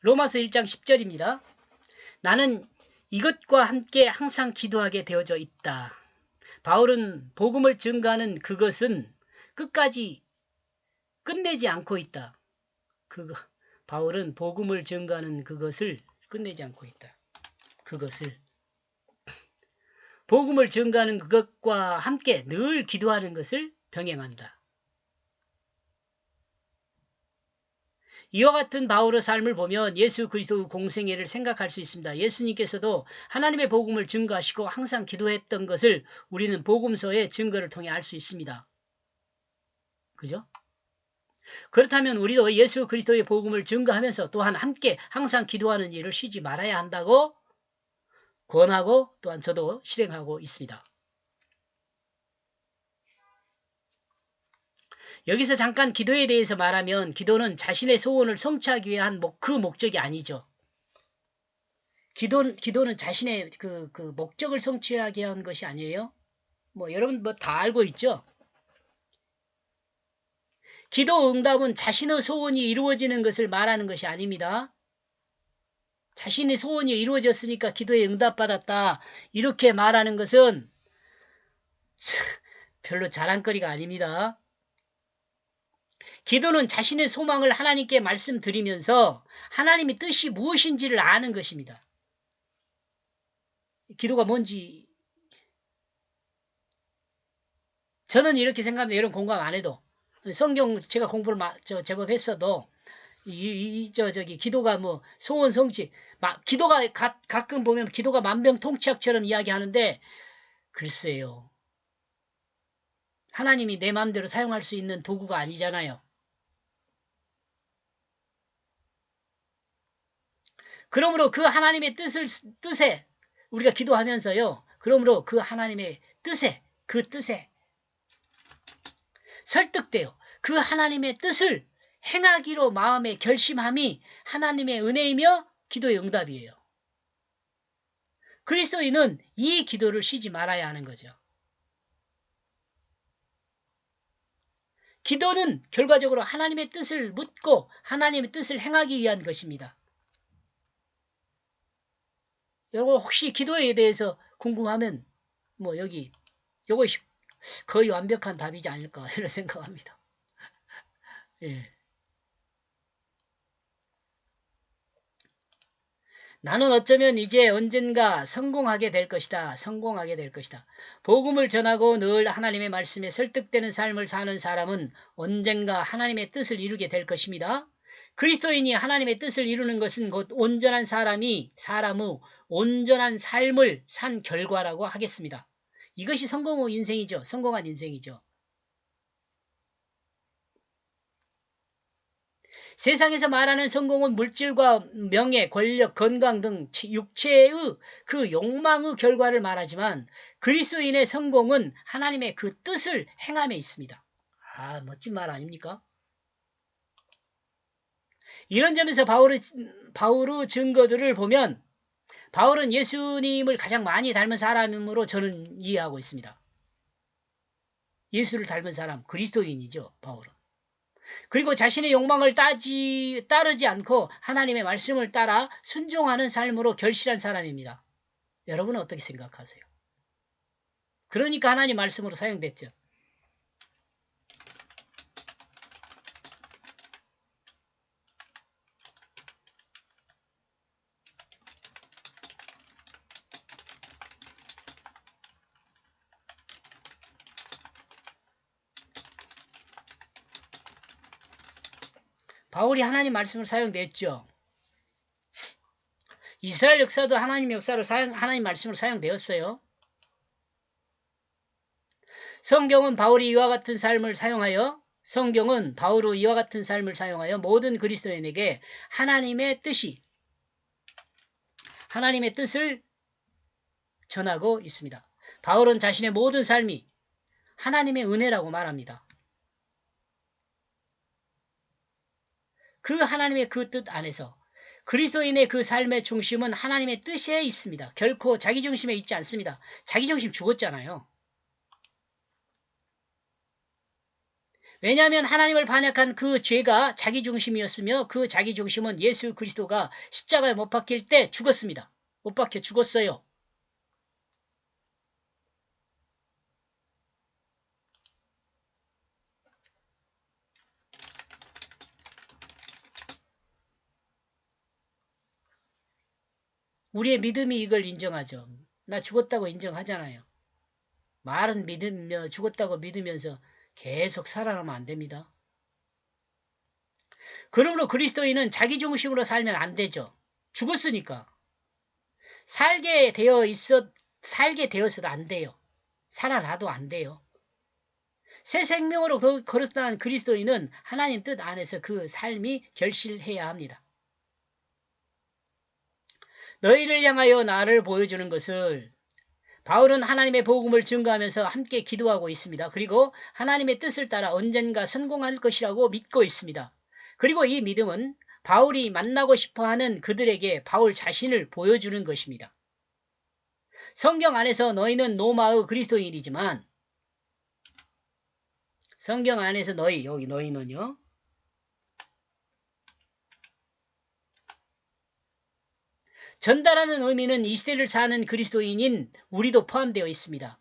로마서 1장 10절입니다. 나는 이것과 함께 항상 기도하게 되어져 있다. 바울은 복음을 증거하는 그것은 끝까지 끝내지 않고 있다. 바울은 복음을 증거하는 그것을 끝내지 않고 있다. 그것을 복음을 증거하는 그것과 함께 늘 기도하는 것을 병행한다. 이와 같은 바울의 삶을 보면 예수 그리스도 공생애를 생각할 수 있습니다. 예수님께서도 하나님의 복음을 증거하시고 항상 기도했던 것을 우리는 복음서의 증거를 통해 알 수 있습니다. 그죠? 그렇다면 우리도 예수 그리스도의 복음을 증거하면서 또한 함께 항상 기도하는 일을 쉬지 말아야 한다고 권하고 또한 저도 실행하고 있습니다. 여기서 잠깐 기도에 대해서 말하면 기도는 자신의 소원을 성취하기 위한 그 목적이 아니죠. 기도는 자신의 그 목적을 성취하기 위한 것이 아니에요. 여러분 다 알고 있죠? 기도 응답은 자신의 소원이 이루어지는 것을 말하는 것이 아닙니다. 자신의 소원이 이루어졌으니까 기도에 응답받았다. 이렇게 말하는 것은 별로 자랑거리가 아닙니다. 기도는 자신의 소망을 하나님께 말씀드리면서 하나님의 뜻이 무엇인지를 아는 것입니다. 기도가 뭔지 저는 이렇게 생각합니다. 여러분 공감 안 해도 성경 제가 공부를 제법 했어도 기도가 소원 성취 기도가 가끔 보면 기도가 만병통치약처럼 이야기하는데 글쎄요. 하나님이 내 마음대로 사용할 수 있는 도구가 아니잖아요. 그러므로 그 하나님의 뜻에 우리가 기도하면서요. 그러므로 그 하나님의 뜻에 설득되어 그 하나님의 뜻을 행하기로 마음의 결심함이 하나님의 은혜이며 기도의 응답이에요. 그리스도인은 이 기도를 쉬지 말아야 하는 거죠. 기도는 결과적으로 하나님의 뜻을 묻고 하나님의 뜻을 행하기 위한 것입니다. 여러분 혹시 기도에 대해서 궁금하면 여기 요것이 거의 완벽한 답이지 않을까 이런 생각합니다. 예. 나는 어쩌면 이제 언젠가 성공하게 될 것이다. 복음을 전하고 늘 하나님의 말씀에 설득되는 삶을 사는 사람은 언젠가 하나님의 뜻을 이루게 될 것입니다. 그리스도인이 하나님의 뜻을 이루는 것은 곧 온전한 사람의 온전한 삶을 산 결과라고 하겠습니다. 이것이 성공한 인생이죠. 세상에서 말하는 성공은 물질과 명예, 권력, 건강 등 육체의 그 욕망의 결과를 말하지만 그리스도인의 성공은 하나님의 그 뜻을 행함에 있습니다. 멋진 말 아닙니까? 이런 점에서 바울의 증거들을 보면 바울은 예수님을 가장 많이 닮은 사람으로 저는 이해하고 있습니다. 예수를 닮은 사람, 그리스도인이죠, 바울은. 그리고 자신의 욕망을 따르지 않고 하나님의 말씀을 따라 순종하는 삶으로 결실한 사람입니다. 여러분은 어떻게 생각하세요? 그러니까 하나님 말씀으로 사용됐죠. 바울이 하나님 말씀을 사용됐죠. 이스라엘 역사도 하나님 역사로 하나님 말씀으로 사용되었어요. 성경은 바울이 이와 같은 삶을 사용하여 모든 그리스도인에게 하나님의 뜻을 전하고 있습니다. 바울은 자신의 모든 삶이 하나님의 은혜라고 말합니다. 그 하나님의 그 뜻 안에서 그리스도인의 그 삶의 중심은 하나님의 뜻에 있습니다. 결코 자기 중심에 있지 않습니다. 자기 중심 죽었잖아요. 왜냐하면 하나님을 반역한 그 죄가 자기중심이었으며 그 자기중심은 예수 그리스도가 십자가에 못 박힐 때 죽었습니다. 못 박혀 죽었어요. 우리의 믿음이 이걸 인정하죠. 나 죽었다고 인정하잖아요. 말은 믿으며 죽었다고 믿으면서 계속 살아나면 안 됩니다. 그러므로 그리스도인은 자기중심으로 살면 안 되죠. 죽었으니까. 살게 되어서도 안 돼요. 살아나도 안 돼요. 새 생명으로 거듭난 그리스도인은 하나님 뜻 안에서 그 삶이 결실해야 합니다. 너희를 향하여 나를 보여주는 것을 바울은 하나님의 복음을 증거하면서 함께 기도하고 있습니다. 그리고 하나님의 뜻을 따라 언젠가 성공할 것이라고 믿고 있습니다. 그리고 이 믿음은 바울이 만나고 싶어하는 그들에게 바울 자신을 보여주는 것입니다. 성경 안에서 너희는 로마의 그리스도인이지만 성경 안에서 여기 너희는요. 전달하는 의미는 이 시대를 사는 그리스도인인 우리도 포함되어 있습니다.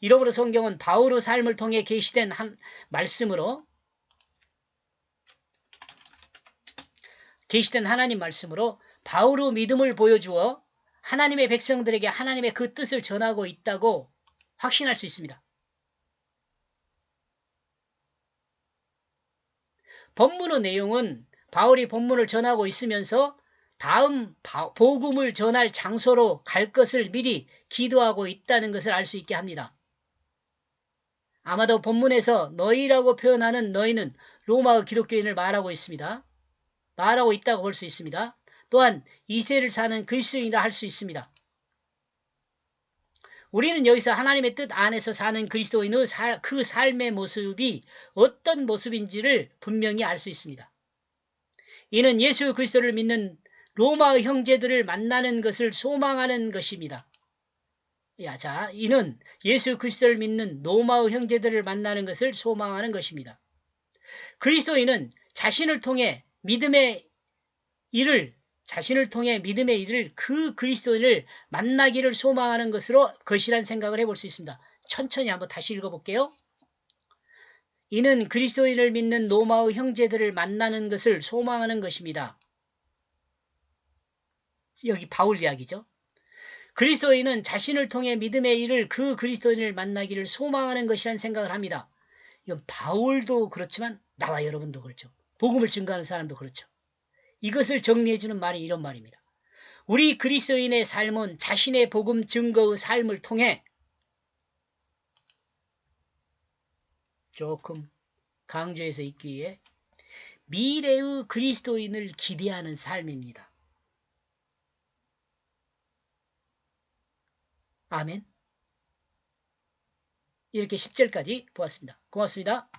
이러므로 성경은 바울의 삶을 통해 계시된 하나님 말씀으로 바울의 믿음을 보여주어 하나님의 백성들에게 하나님의 그 뜻을 전하고 있다고 확신할 수 있습니다. 본문의 내용은 바울이 본문을 전하고 있으면서 다음 복음을 전할 장소로 갈 것을 미리 기도하고 있다는 것을 알 수 있게 합니다. 아마도 본문에서 너희라고 표현하는 너희는 로마의 기독교인을 말하고 있습니다. 말하고 있다고 볼 수 있습니다. 또한 이세를 사는 그리스도인이라 할 수 있습니다. 우리는 여기서 하나님의 뜻 안에서 사는 그리스도인의 그 삶의 모습이 어떤 모습인지를 분명히 알 수 있습니다. 이는 예수 그리스도를 믿는 로마의 형제들을 만나는 것을 소망하는 것입니다. 이는 예수 그리스도를 믿는 로마의 형제들을 만나는 것을 소망하는 것입니다. 그리스도인은 자신을 통해 믿음의 일을 그 그리스도인을 만나기를 소망하는 것이란 생각을 해볼 수 있습니다. 천천히 한번 다시 읽어볼게요. 이는 그리스도인을 믿는 로마의 형제들을 만나는 것을 소망하는 것입니다. 여기 바울 이야기죠. 그리스도인은 자신을 통해 믿음의 일을 그 그리스도인을 만나기를 소망하는 것이란 생각을 합니다. 이건 바울도 그렇지만 나와 여러분도 그렇죠. 복음을 증거하는 사람도 그렇죠. 이것을 정리해주는 말이 이런 말입니다. 우리 그리스도인의 삶은 자신의 복음 증거의 삶을 통해 조금 강조해서 있기 위해 미래의 그리스도인을 기대하는 삶입니다. 아멘. 이렇게 10절까지 보았습니다. 고맙습니다.